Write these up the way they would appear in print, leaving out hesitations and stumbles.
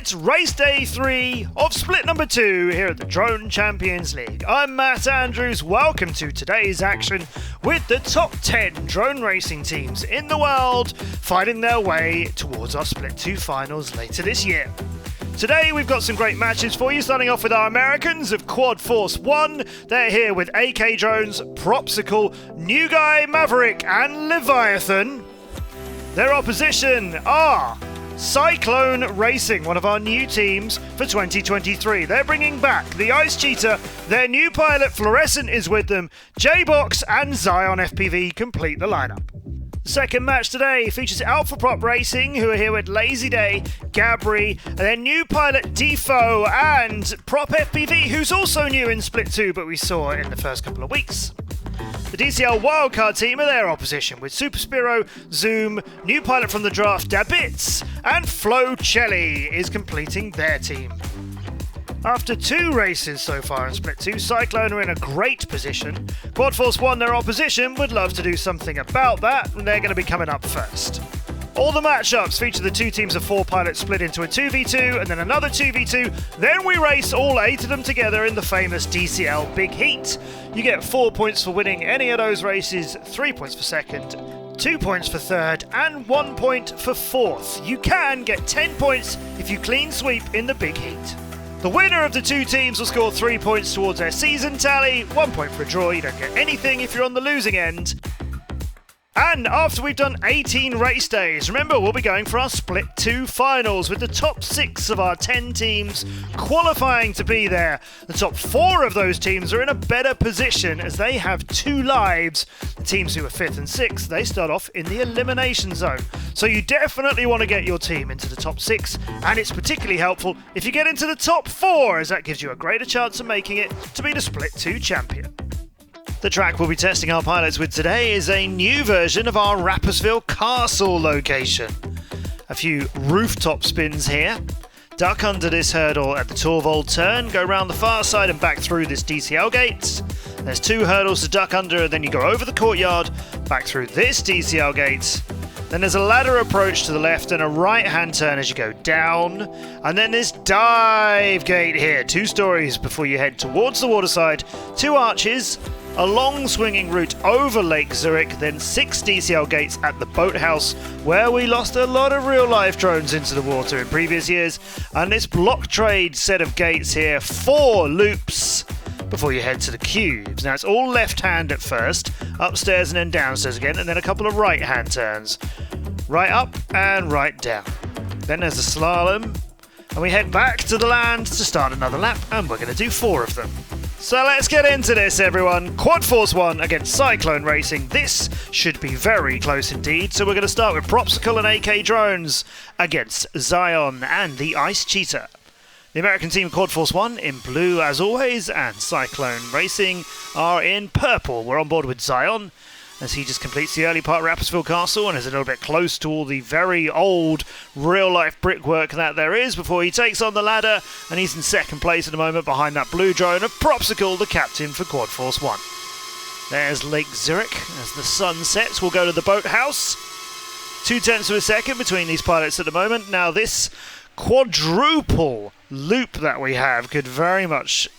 It's race day 3 of split number 2 here at the Drone Champions League. I'm Matt Andrews. Welcome to today's action with the top 10 drone racing teams in the world fighting their way towards our split 2 finals later this year. Today we've got some great matches for you, starting off with our Americans of Quad Force 1. They're here with AK Drones, Propsicle, New Guy Maverick and Leviathan. Their opposition are Cyclone Racing, one of our new teams for 2023. They're bringing back the Ice Cheetah, their new pilot Fluorescent is with them, J-Box and Zion FPV complete the lineup. The second match today features Alpha Prop Racing, who are here with Lazy Day, Gabri, and their new pilot Defo, and Prop FPV, who's also new in Split 2, but we saw in the first couple of weeks. The DCL Wildcard team are their opposition, with Super Spiro, Zoom, new pilot from the draft Dabitz, and Flo Celli is completing their team. After 2 races so far in Split 2, Cyclone are in a great position. Quad Force 1, their opposition, would love to do something about that, and they're going to be coming up first. All the matchups feature the 2 teams of 4 pilots split into a 2v2 and then another 2v2. Then we race all 8 of them together in the famous DCL Big Heat. You get 4 points for winning any of those races, 3 points for second, 2 points for third, and 1 point for fourth. You can get 10 points if you clean sweep in the Big Heat. The winner of the 2 teams will score 3 points towards their season tally, 1 point for a draw. You don't get anything if you're on the losing end. And after we've done 18 race days, remember we'll be going for our Split 2 finals with the top 6 of our 10 teams qualifying to be there. The top 4 of those teams are in a better position as they have 2 lives. The teams who are 5th and 6th, they start off in the elimination zone. So you definitely want to get your team into the top 6, and it's particularly helpful if you get into the top 4, as that gives you a greater chance of making it to be the Split 2 champion. The track we'll be testing our pilots with today is a new version of our Rapperswil Castle location. A few rooftop spins here. Duck under this hurdle at the Torvald turn, go around the far side and back through this DCL gate. There's 2 hurdles to duck under, then you go over the courtyard, back through this DCL gate. Then there's a ladder approach to the left and a right-hand turn as you go down. And then this dive gate here, 2 stories before you head towards the waterside, 2 arches, a long swinging route over Lake Zurich, then 6 DCL gates at the boathouse, where we lost a lot of real-life drones into the water in previous years, and this block trade set of gates here, 4 loops before you head to the cubes. Now it's all left-hand at first, upstairs and then downstairs again, and then a couple of right-hand turns. Right up and right down. Then there's a slalom, and we head back to the land to start another lap, and we're going to do 4 of them. So let's get into this, everyone. Quad Force 1 against Cyclone Racing. This should be very close indeed. So we're going to start with Propsicle and AK Drones against Zion and the Ice Cheetah. The American team Quad Force 1 in blue as always, and Cyclone Racing are in purple. We're on board with Zion as he just completes the early part of Rapperswil Castle and is a little bit close to all the very old real-life brickwork that there is before he takes on the ladder, and he's in second place at the moment behind that blue drone of Propsicle, the captain for Quad Force 1. There's Lake Zurich as the sun sets. We'll go to the boathouse. 0.2 of a second between these pilots at the moment. Now this quadruple loop that we have could very much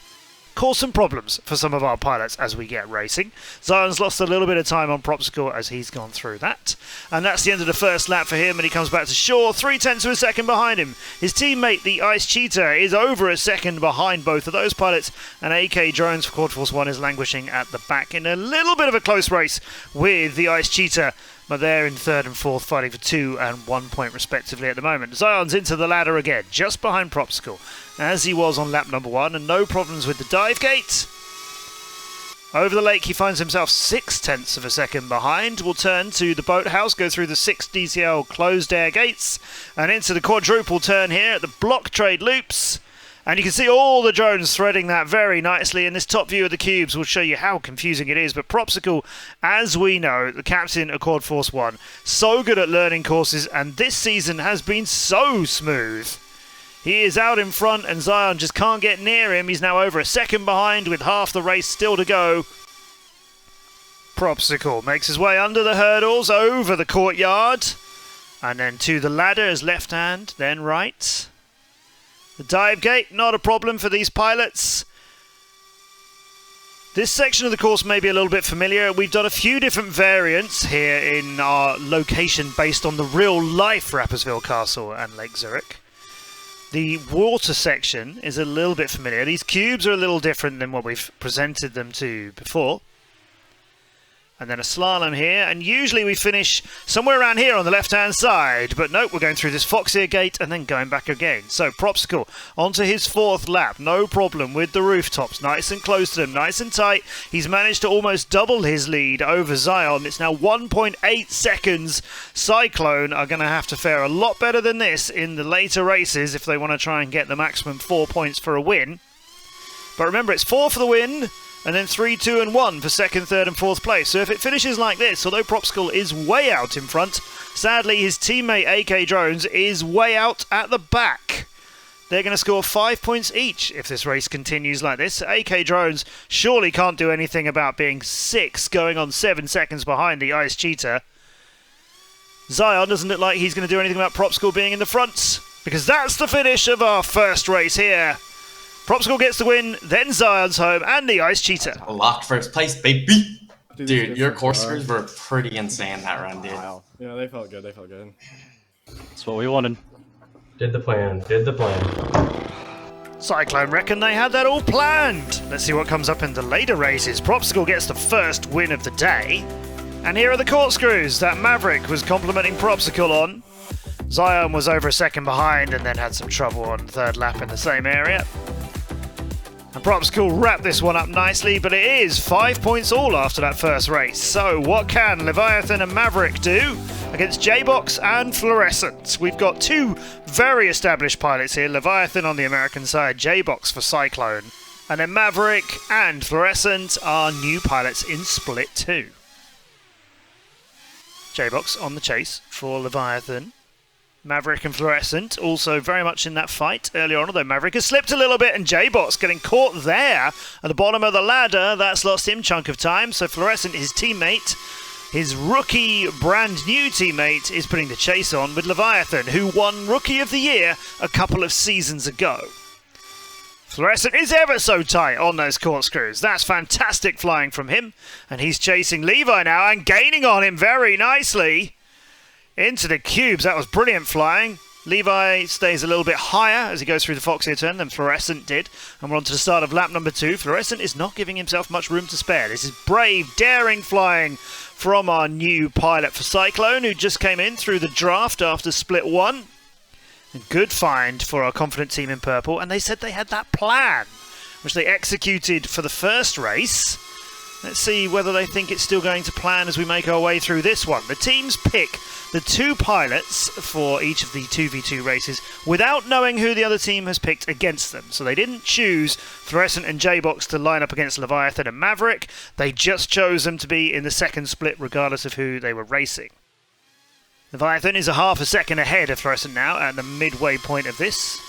cause some problems for some of our pilots as we get racing. Zion's lost a little bit of time on Propsicle as he's gone through that. And that's the end of the first lap for him, and he comes back to shore 0.3 of a second behind him. His teammate, the Ice Cheetah, is over a second behind both of those pilots, and AK Drones for Quad Force 1 is languishing at the back in a little bit of a close race with the Ice Cheetah. But they're in 3rd and 4th, fighting for 2 and 1 point respectively at the moment. Zion's into the ladder again, just behind Propsicle, as he was on lap number 1, and no problems with the dive gate. Over the lake, he finds himself 0.6 of a second behind. We'll turn to the boathouse, go through the 6 DCL closed air gates, and into the quadruple turn here at the block trade loops. And you can see all the drones threading that very nicely, and this top view of the cubes will show you how confusing it is. But Propsicle, as we know, the captain of Quad Force 1, so good at learning courses, and this season has been so smooth. He is out in front, and Zion just can't get near him. He's now over a second behind with half the race still to go. Propsicle makes his way under the hurdles, over the courtyard, and then to the ladder is left hand, then right. The dive gate, not a problem for these pilots. This section of the course may be a little bit familiar. We've done a few different variants here in our location based on the real-life Rapperswil Castle and Lake Zurich. The water section is a little bit familiar. These cubes are a little different than what we've presented them to before. And then a slalom here, and usually we finish somewhere around here on the left-hand side. But nope, we're going through this Foxier gate and then going back again. So Propsicle onto his 4th lap, no problem with the rooftops. Nice and close to them, nice and tight. He's managed to almost double his lead over Zion. It's now 1.8 seconds. Cyclone are going to have to fare a lot better than this in the later races if they want to try and get the maximum 4 points for a win. But remember, it's 4 for the win, and then 3, 2, and 1 for 2nd, 3rd, and 4th place. So if it finishes like this, although Propsicle is way out in front, sadly his teammate AK Drones is way out at the back. They're going to score 5 points each if this race continues like this. AK Drones surely can't do anything about being 6, going on 7 seconds behind the Ice Cheetah. Zion doesn't look like he's going to do anything about Propsicle being in the front, because that's the finish of our first race here. Propsicle gets the win, then Zion's home, and the Ice Cheetah. Locked first place, baby! Dude, your coursers were pretty insane that run, dude. Wow. Yeah, they felt good, That's what we wanted. Did the plan. Cyclone reckon they had that all planned. Let's see what comes up in the later races. Propsicle gets the first win of the day. And here are the corkscrews that Maverick was complimenting Propsicle on. Zion was over a second behind and then had some trouble on 3rd lap in the same area. And Propsicle wrapped this one up nicely, but it is 5 points all after that first race. So what can Leviathan and Maverick do against J-Box and Fluorescent? We've got 2 very established pilots here. Leviathan on the American side, J-Box for Cyclone. And then Maverick and Fluorescent are new pilots in Split 2. J-Box on the chase for Leviathan. Maverick and Fluorescent also very much in that fight earlier on, although Maverick has slipped a little bit and J-Box getting caught there at the bottom of the ladder. That's lost him chunk of time. So Fluorescent, his teammate, his rookie brand new teammate, is putting the chase on with Leviathan, who won Rookie of the Year a couple of seasons ago. Fluorescent is ever so tight on those corkscrews. That's fantastic flying from him. And he's chasing Levi now and gaining on him very nicely. Into the cubes, that was brilliant flying. Levi stays a little bit higher as he goes through the Foxier turn than Fluorescent did. And we're on to the start of lap number 2. Fluorescent is not giving himself much room to spare. This is brave, daring flying from our new pilot for Cyclone, who just came in through the draft after split 1. A good find for our confident team in purple. And they said they had that plan, which they executed for the first race. Let's see whether they think it's still going to plan as we make our way through this one. The teams pick the 2 pilots for each of the 2v2 races without knowing who the other team has picked against them. So they didn't choose Fluorescent and J-Box to line up against Leviathan and Maverick. They just chose them to be in the second split regardless of who they were racing. Leviathan is a half a second ahead of Fluorescent now at the midway point of this.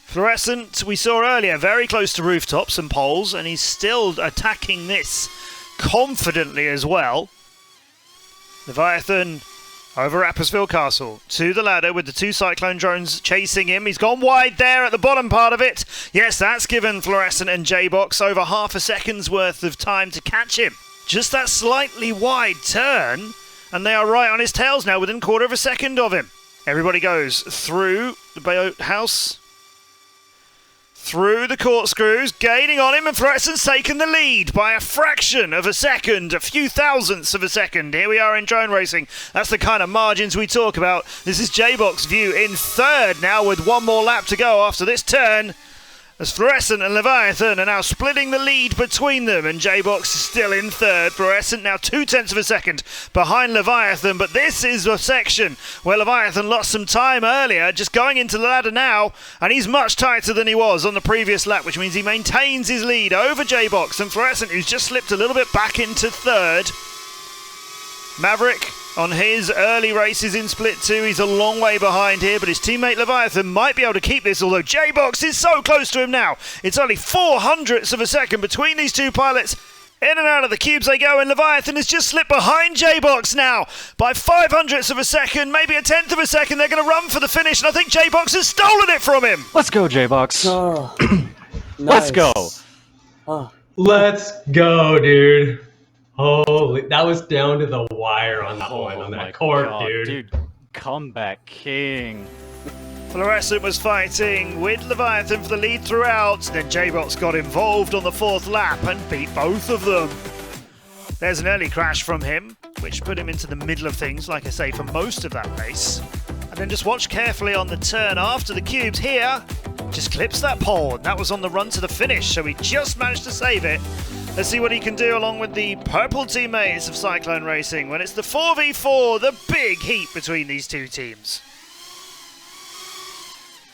Fluorescent, we saw earlier, very close to rooftops and poles, and he's still attacking this confidently as well. Leviathan over Rapperswil Castle to the ladder with the 2 Cyclone drones chasing him. He's gone wide there at the bottom part of it. Yes, that's given Fluorescent and J-Box over half a second's worth of time to catch him. Just that slightly wide turn, and they are right on his tails now within a quarter of a second of him. Everybody goes through the boathouse, through the corkscrews, gaining on him, and Fluorescent's taken the lead by a fraction of a second, a few thousandths of a second. Here we are in drone racing. That's the kind of margins we talk about. This is J-Box View in 3rd now with 1 more lap to go after this turn, as Fluorescent and Leviathan are now splitting the lead between them, and J-Box is still in 3rd. Fluorescent now 0.2 of a second behind Leviathan, but this is a section where Leviathan lost some time earlier, just going into the ladder now, and he's much tighter than he was on the previous lap, which means he maintains his lead over J-Box and Fluorescent, who's just slipped a little bit back into 3rd. Maverick on his early races in Split 2, he's a long way behind here, but his teammate Leviathan might be able to keep this, although J-Box is so close to him now. It's only 0.04 of a second between these 2 pilots. In and out of the cubes they go, and Leviathan has just slipped behind J-Box now by 0.05 of a second, maybe 1/10 of a second. They're going to run for the finish, and I think J-Box has stolen it from him. Let's go, J-Box. Oh, Let's go. Oh. Let's go, dude. Holy, that was down to the wire on that one, on that court, God, dude. Comeback king. Fluorescent was fighting with Leviathan for the lead throughout, then J-Box got involved on the 4th lap and beat both of them. There's an early crash from him, which put him into the middle of things, like I say, for most of that race. And then just watch carefully on the turn after the cubes here. Just clips that pole, and that was on the run to the finish, so he just managed to save it. Let's see what he can do along with the purple teammates of Cyclone Racing when it's the 4v4, the big heat between these two teams.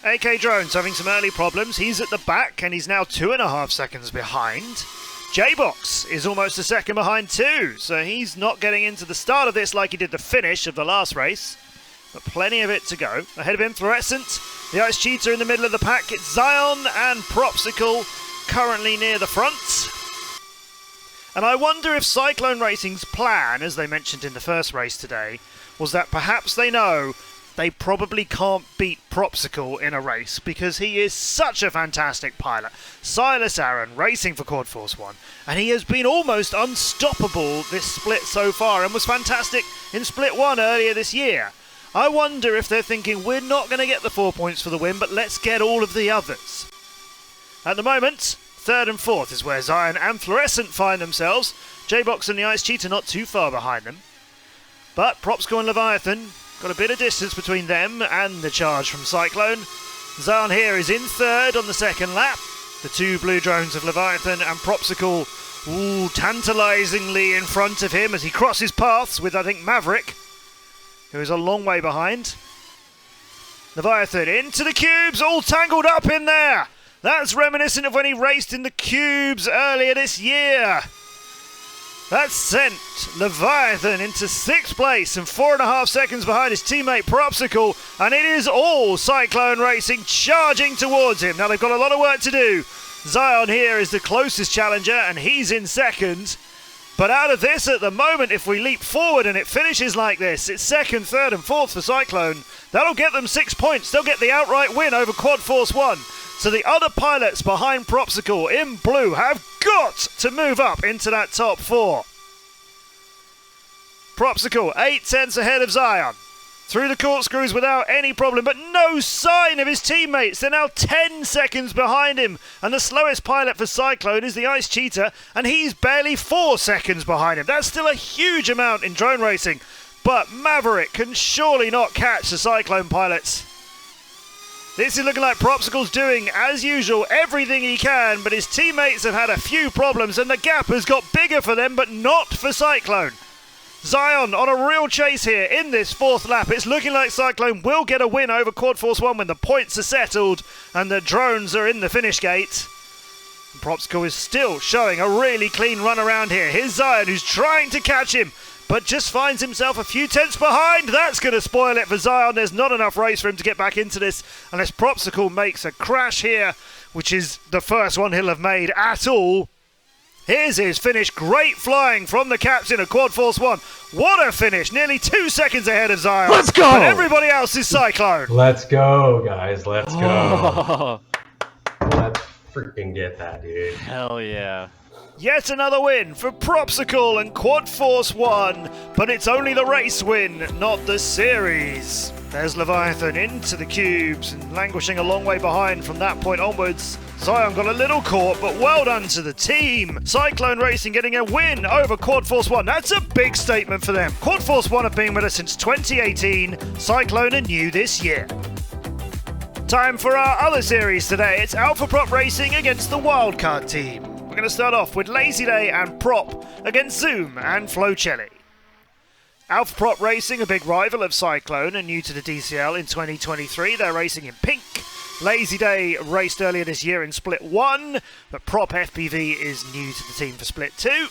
AK Drones having some early problems. He's at the back and he's now 2.5 seconds behind. J-Box is almost a second behind too, so he's not getting into the start of this like he did the finish of the last race. But plenty of it to go. Ahead of him, Fluorescent, the Ice Cheetah in the middle of the pack. It's Zion and Propsicle currently near the front. And I wonder if Cyclone Racing's plan, as they mentioned in the first race today, was that perhaps they know they probably can't beat Propsicle in a race because he is such a fantastic pilot. Silas Aaron racing for Quad Force 1, and he has been almost unstoppable this split so far and was fantastic in Split 1 earlier this year. I wonder if they're thinking, we're not going to get the 4 points for the win, but let's get all of the others. At the moment, 3rd and 4th is where Zion and Fluorescent find themselves. J-Box and the Ice Cheetah not too far behind them. But Propsicle and Leviathan got a bit of distance between them and the charge from Cyclone. Zion here is in 3rd on the 2nd lap. The 2 blue drones of Leviathan and Propsicle tantalisingly in front of him as he crosses paths with, I think, Maverick, who is a long way behind. Leviathan into the cubes, all tangled up in there. That's reminiscent of when he raced in the cubes earlier this year. That sent Leviathan into 6th place and 4.5 seconds behind his teammate Propsicle, and it is all Cyclone Racing charging towards him. Now they've got a lot of work to do. Zion here is the closest challenger and he's in 2nd. But out of this at the moment, if we leap forward and it finishes like this, it's 2nd, 3rd and 4th for Cyclone. That'll get them 6 points. They'll get the outright win over Quad Force 1. So the other pilots behind Propsicle in blue have got to move up into that top 4. Propsicle 8/10 ahead of Zion. Through the corkscrews without any problem, but no sign of his teammates. They're now 10 seconds behind him. And the slowest pilot for Cyclone is the Ice Cheetah, and he's barely 4 seconds behind him. That's still a huge amount in drone racing. But Maverick can surely not catch the Cyclone pilots. This is looking like Propsicle's doing, as usual, everything he can, but his teammates have had a few problems, and the gap has got bigger for them, but not for Cyclone. Zion on a real chase here in this 4th lap. It's looking like Cyclone will get a win over Quad Force 1 when the points are settled and the drones are in the finish gate. And Propsicle is still showing a really clean run around here. Here's Zion, who's trying to catch him, but just finds himself a few tenths behind. That's going to spoil it for Zion. There's not enough race for him to get back into this unless Propsicle makes a crash here, which is the first one he'll have made at all. Here's his finish. Great flying from the captain of Quad Force 1. What a finish. Nearly 2 seconds ahead of Zion. Let's go! But everybody else is Cyclone. Let's go, guys. Let's go. Let's freaking get that, dude. Hell yeah. Yet another win for Propsicle and Quad Force 1, but it's only the race win, not the series. There's Leviathan into the cubes and languishing a long way behind from that point onwards. Zion got a little caught, but well done to the team. Cyclone Racing getting a win over Quad Force 1. That's a big statement for them. Quad Force 1 have been with us since 2018. Cyclone are new this year. Time for our other series today. It's Alpha Prop Racing against the Wildcard team. We're going to start off with Lazy Day and Prop against Zoom and Flocelli. Alpha Prop Racing, a big rival of Cyclone and new to the DCL in 2023. They're racing in pink. Lazy Day raced earlier this year in Split 1, but Prop FPV is new to the team for Split 2.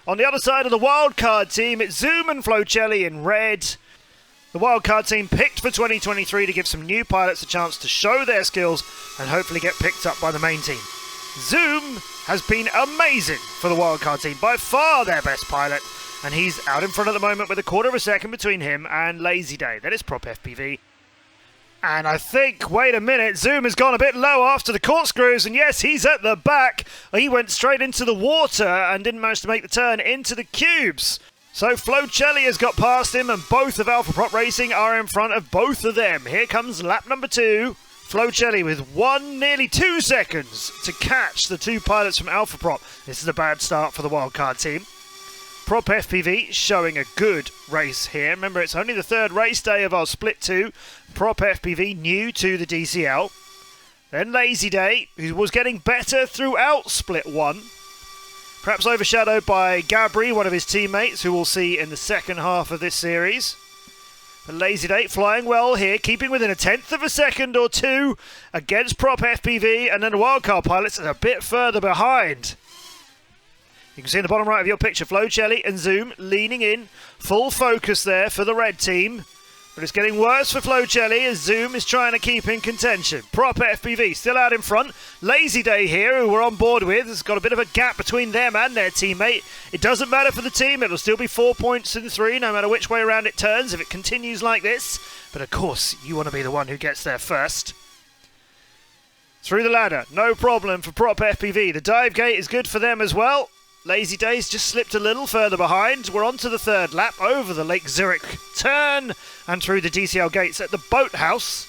On the other side of the Wildcard team, it's Zoom and Flocelli in red. The Wildcard team picked for 2023 to give some new pilots a chance to show their skills and hopefully get picked up by the main team. Zoom has been amazing for the Wildcard team, by far their best pilot, and he's out in front at the moment with a quarter of a second between him and Lazy Day. That is Prop FPV. And I think, wait a minute, Zoom has gone a bit low after the corkscrews, and yes, he's at the back. He went straight into the water and didn't manage to make the turn into the cubes. So Flocelli has got past him, and both of Alpha Prop Racing are in front of both of them. Here comes lap number 2. Flocelli with nearly 2 seconds to catch the 2 pilots from Alpha Prop. This is a bad start for the Wildcard team. Prop FPV showing a good race here. Remember, it's only the 3rd race day of our Split 2. Prop FPV new to the DCL. Then Lazy Day, who was getting better throughout Split 1. Perhaps overshadowed by Gabri, one of his teammates, who we'll see in the second half of this series. But Lazy Day flying well here, keeping within a 1/10 of a second or 2 against Prop FPV, and then the Wildcard pilots are a bit further behind. You can see in the bottom right of your picture, Flocelli and Zoom leaning in, full focus there for the red team. But it's getting worse for Flocelli as Zoom is trying to keep in contention. Prop FPV still out in front. Lazy Day here, who we're on board with, has got a bit of a gap between them and their teammate. It doesn't matter for the team, it'll still be 4 points in 3, no matter which way around it turns if it continues like this. But of course, you want to be the one who gets there first. Through the ladder, no problem for Prop FPV. The dive gate is good for them as well. Lazy Days just slipped a little further behind. We're on to the 3rd lap over the Lake Zurich turn and through the DCL gates at the boathouse.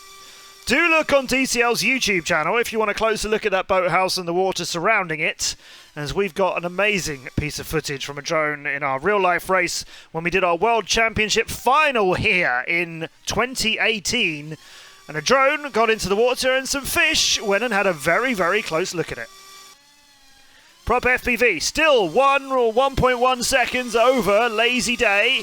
Do look on DCL's YouTube channel if you want a closer look at that boathouse and the water surrounding it, as we've got an amazing piece of footage from a drone in our real-life race when we did our World Championship final here in 2018. And a drone got into the water and some fish went and had a very, very close look at it. Prop FPV still 1 or 1.1 seconds over Lazy Day.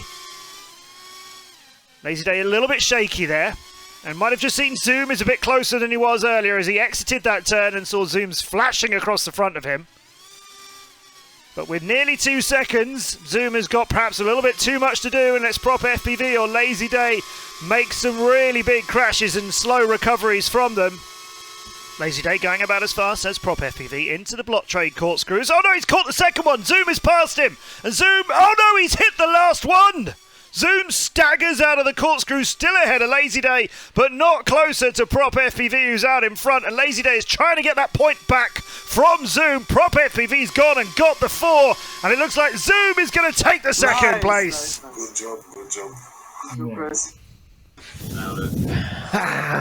Lazy Day a little bit shaky there. And might have just seen Zoom is a bit closer than he was earlier as he exited that turn and saw Zoom's flashing across the front of him. But with nearly 2 seconds, Zoom has got perhaps a little bit too much to do, and let's Prop FPV or Lazy Day make some really big crashes and slow recoveries from them. Lazy Day going about as fast as Prop FPV into the block trade corkscrews. Oh no, he's caught the second one. Zoom is past him. And Zoom, oh no, he's hit the last one. Zoom staggers out of the corkscrew, still ahead of Lazy Day, but not closer to Prop FPV, who's out in front. And Lazy Day is trying to get that point back from Zoom. Prop FPV's gone and got the 4. And it looks like Zoom is going to take the second place. Good job, good job.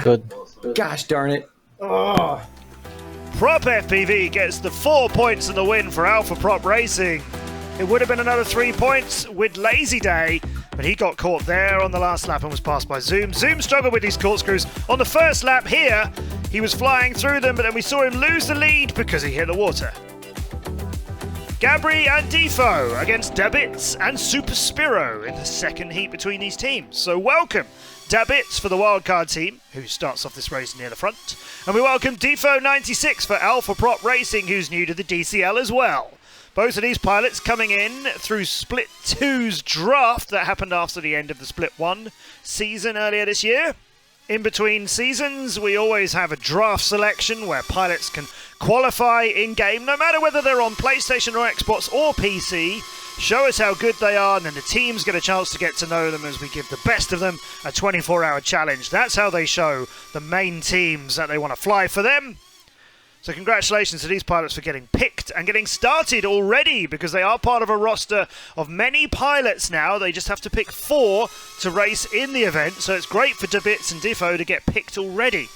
Good. Gosh darn it. Oh. Prop FPV gets the 4 points and the win for Alpha Prop Racing. It would have been another 3 points with Lazy Day, but he got caught there on the last lap and was passed by Zoom. Zoom struggled with these corkscrews. On the first lap here, he was flying through them, but then we saw him lose the lead because he hit the water. Gabri and Defo against Dabits and Super Spiro in the second heat between these teams. So welcome Dabits for the Wildcard team, who starts off this race near the front. And we welcome DCL23 for Alpha Prop Racing, who's new to the DCL as well. Both of these pilots coming in through Split 2's draft that happened after the end of the Split 1 season earlier this year. In between seasons, we always have a draft selection where pilots can qualify in-game, no matter whether they're on PlayStation or Xbox or PC. Show us how good they are, and then the teams get a chance to get to know them as we give the best of them a 24-hour challenge. That's how they show the main teams that they want to fly for them. So congratulations to these pilots for getting picked and getting started already, because they are part of a roster of many pilots now. They just have to pick 4 to race in the event, so it's great for Dabits and Defo to get picked already.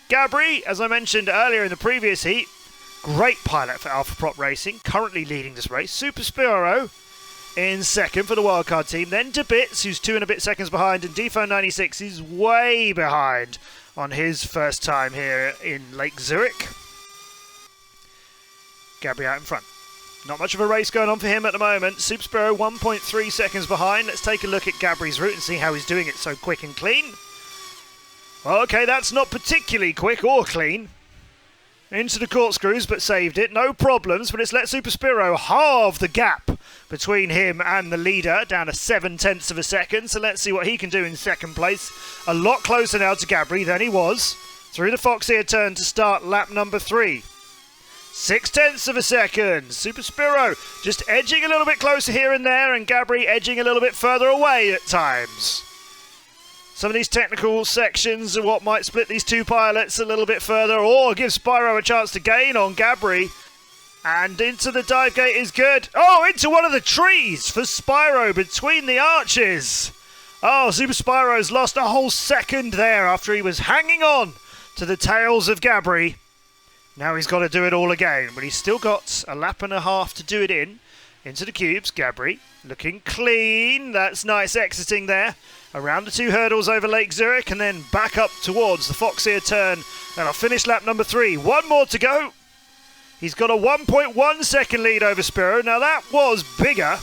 Gabri, as I mentioned earlier in the previous heat, great pilot for Alpha Prop Racing, currently leading this race. Super Spiro in second for the Wildcard team. Then Dabits, who's 2 and a bit seconds behind, and DCL23 is way behind on his first time here in Lake Zurich. Gabri out in front. Not much of a race going on for him at the moment. Super Spiro 1.3 seconds behind. Let's take a look at Gabri's route and see how he's doing it so quick and clean. Well, okay, that's not particularly quick or clean. Into the corkscrews, but saved it. No problems, but let's let Super Spiro halve the gap between him and the leader, down to 0.7 of a second. So let's see what he can do in second place. A lot closer now to Gabri than he was. Through the Fox ear turn to start lap number 3. 0.6 of a second. Super Spiro just edging a little bit closer here and there, and Gabri edging a little bit further away at times. Some of these technical sections are what might split these two pilots a little bit further, or give Spyro a chance to gain on Gabri. And into the dive gate is good. Oh, into one of the trees for Spyro between the arches. Oh, Super Spyro's lost a whole second there after he was hanging on to the tails of Gabri. Now he's got to do it all again, but he's still got a lap and a half to do it in. Into the cubes, Gabri looking clean. That's nice exiting there. Around the two hurdles over Lake Zurich and then back up towards the Foxeer turn. And I'll finish lap number 3. One more to go. He's got a 1.1 second lead over Spiro. Now that was bigger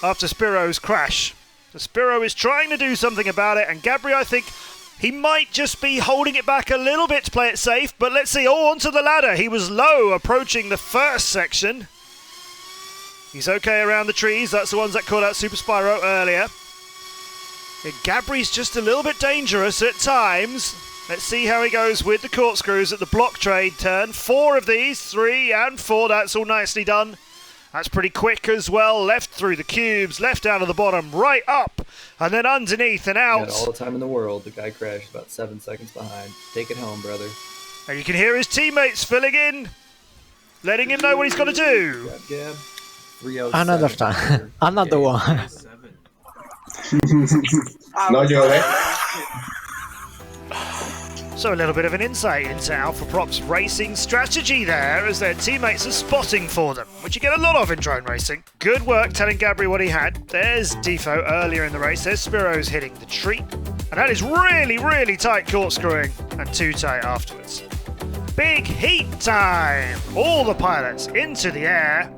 after Spiro's crash. So Spiro is trying to do something about it, and Gabri, I think, he might just be holding it back a little bit to play it safe, but let's see. Oh, onto the ladder. He was low approaching the first section. He's okay around the trees. That's the ones that caught out Super Spyro earlier. Gabri's just a little bit dangerous at times. Let's see how he goes with the corkscrews at the block trade turn. 4 of these, 3 and 4. That's all nicely done. That's pretty quick as well. Left through the cubes, left down to the bottom, right up, and then underneath and out. Got all the time in the world. The guy crashed about 7 seconds behind. Take it home, brother. And you can hear his teammates filling in, letting him know what he's got to do. Gab. 307. Another time. Another one. No, you're late. So a little bit of an insight into Alpha Prop's racing strategy there, as their teammates are spotting for them, which you get a lot of in drone racing. Good work telling Gabri what he had. There's Defo earlier in the race. There's Spiro's hitting the tree. And that is really, really tight corkscrewing, and too tight afterwards. Big heat time! All the pilots into the air.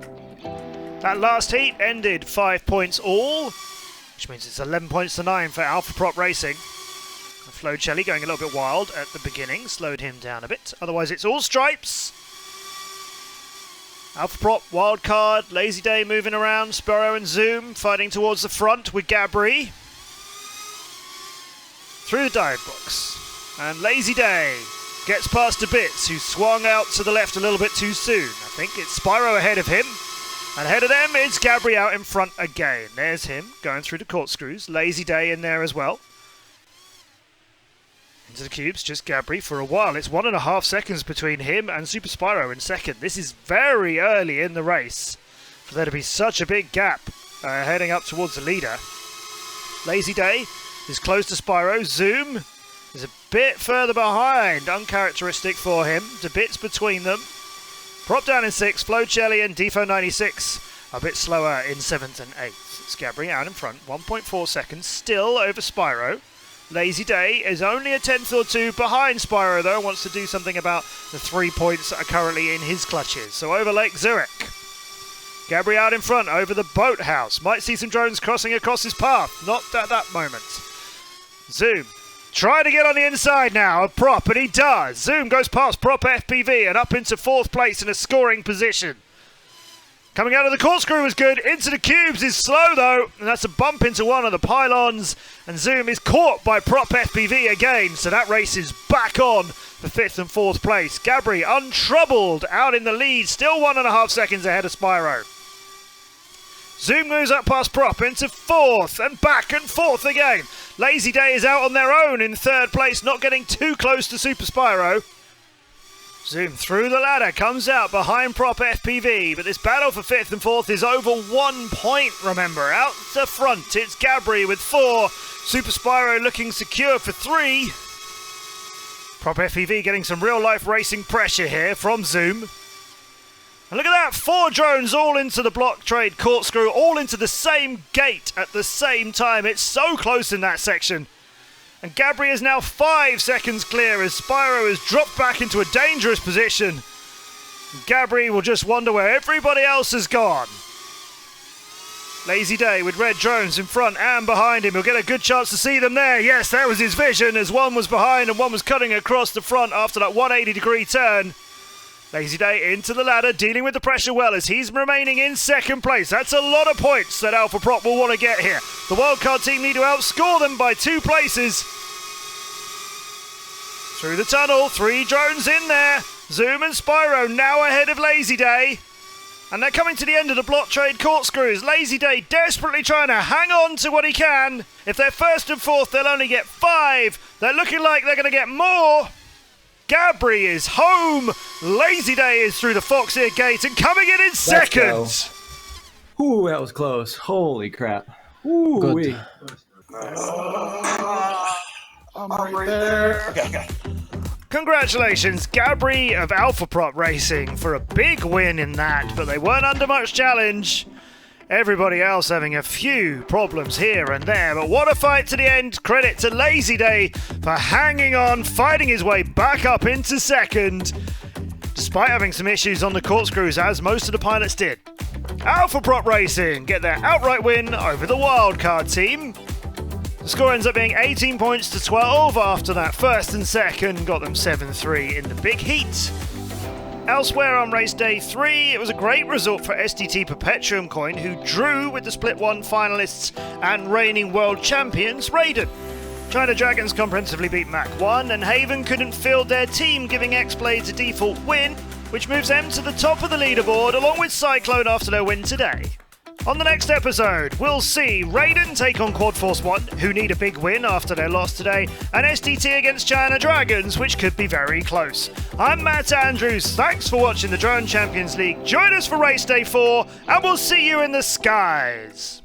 That last heat ended 5 points all, which means it's 11 points to 9 for Alpha Prop Racing. Flo Celli going a little bit wild at the beginning, slowed him down a bit. Otherwise, it's all stripes. Alpha Prop, Wildcard, Lazy Day moving around, Spyro and Zoom fighting towards the front with Gabri. Through the dive box. And Lazy Day gets past a Bits, who swung out to the left a little bit too soon. I think it's Spyro ahead of him. And ahead of them, it's Gabri out in front again. There's him going through the corkscrews. Lazy Day in there as well. Into the cubes, just Gabri for a while. It's 1.5 seconds between him and Super Spyro in second. This is very early in the race for there to be such a big gap heading up towards the leader. Lazy Day is close to Spyro. Zoom is a bit further behind. Uncharacteristic for him. The Bits between them. Prop down in 6th. Flo Celli and Defo96 a bit slower in 7th and 8th. It's Gabri out in front. 1.4 seconds still over Spyro. Lazy Day is only a 10th or 2 behind Spyro, though, wants to do something about the 3 points that are currently in his clutches. So over Lake Zurich. Gabri out in front over the boathouse. Might see some drones crossing across his path. Not at that moment. Zoom trying to get on the inside now of Prop, and he does. Zoom goes past Prop FPV and up into 4th place in a scoring position. Coming out of the corkscrew was good. Into the cubes is slow, though. And that's a bump into one of the pylons. And Zoom is caught by Prop FPV again. So that race is back on for 5th and 4th place. Gabri, untroubled, out in the lead. Still 1.5 seconds ahead of Spyro. Zoom moves up past Prop into 4th. And back and forth again. Lazy Day is out on their own in 3rd place. Not getting too close to Super Spyro. Zoom through the ladder, comes out behind Prop FPV, but this battle for 5th and 4th is over 1 point, remember. Out the front, it's Gabri with 4, Super Spyro looking secure for 3. Prop FPV getting some real-life racing pressure here from Zoom. And look at that, 4 drones all into the block trade corkscrew, all into the same gate at the same time. It's so close in that section. And Gabri is now 5 seconds clear as Spyro has dropped back into a dangerous position. Gabri will just wonder where everybody else has gone. Lazy Day with red drones in front and behind him. He'll get a good chance to see them there. Yes, that was his vision as one was behind and one was cutting across the front after that 180-degree turn. Lazy Day into the ladder, dealing with the pressure well as he's remaining in 2nd place. That's a lot of points that Alpha Prop will want to get here. The Wildcard team need to outscore them by 2 places. Through the tunnel, 3 drones in there. Zoom and Spyro now ahead of Lazy Day. And they're coming to the end of the block trade corkscrews. Lazy Day desperately trying to hang on to what he can. If they're first and fourth, they'll only get 5. They're looking like they're going to get more. Gabri is home. Lazy Day is through the Foxear gate and coming in second. Ooh, that was close. Holy crap. Ooh, Good. wee. I'm right there. Okay. Congratulations, Gabri of Alpha Prop Racing, for a big win in that, but they weren't under much challenge. Everybody else having a few problems here and there, but what a fight to the end. Credit to Lazy Day for hanging on, fighting his way back up into second, despite having some issues on the corkscrews, as most of the pilots did. Alpha Prop Racing get their outright win over the Wildcard team. The score ends up being 18 points to 12 after that first and second got them 7-3 in the big heat. Elsewhere on race day 3, it was a great result for STT Perpetuum Coin, who drew with the Split 1 finalists and reigning world champions Raiden. China Dragons comprehensively beat Mach 1, and Haven couldn't field their team, giving XBlades a default win, which moves them to the top of the leaderboard along with Cyclone after their win today. On the next episode, we'll see Raiden take on Quad Force 1, who need a big win after their loss today, and STT against China Dragons, which could be very close. I'm Matt Andrews, thanks for watching the Drone Champions League. Join us for race day 4, and we'll see you in the skies.